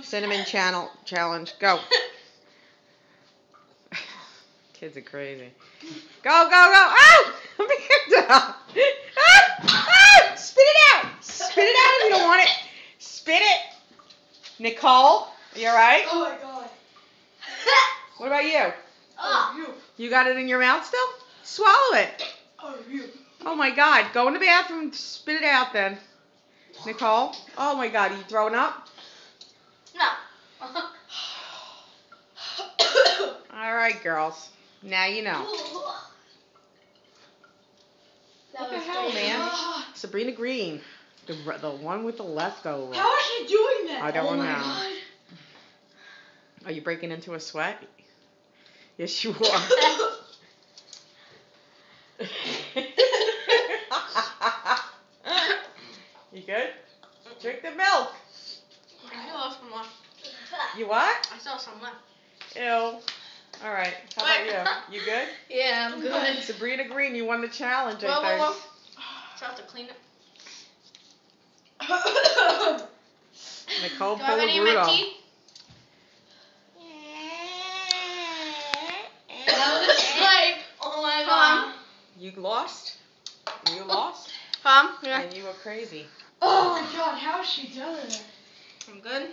Cinnamon challenge. Go. Kids are crazy. Go, go, go. Oh! Spit it out. Spit it out if you don't want it. Spit it. Nicole, you alright? Oh my god. What about you? Oh, you got it in your mouth still? Swallow it. Oh, you. Oh my god. Go in the bathroom. Spit it out then. Nicole? Oh my god. Are you throwing up? No. Alright, girls. Now you know. What the hell, man? Sabrina Green. The one with the leftover. How is she doing that? I don't know. God. Are you breaking into a sweat? Yes, you are. You good? Drink the milk. I still have some left. You what? I still have some left. Ew. All right. How about you? You good? Yeah, I'm good. Sabrina Green, you won the challenge, I Whoa, think. whoa, whoa. So I have to clean it. Nicole Do I have any in my Rudolph. teeth? That was like, oh my god. You lost? You lost? Yeah. And you were crazy. Oh my god, how is she doing it? I'm good.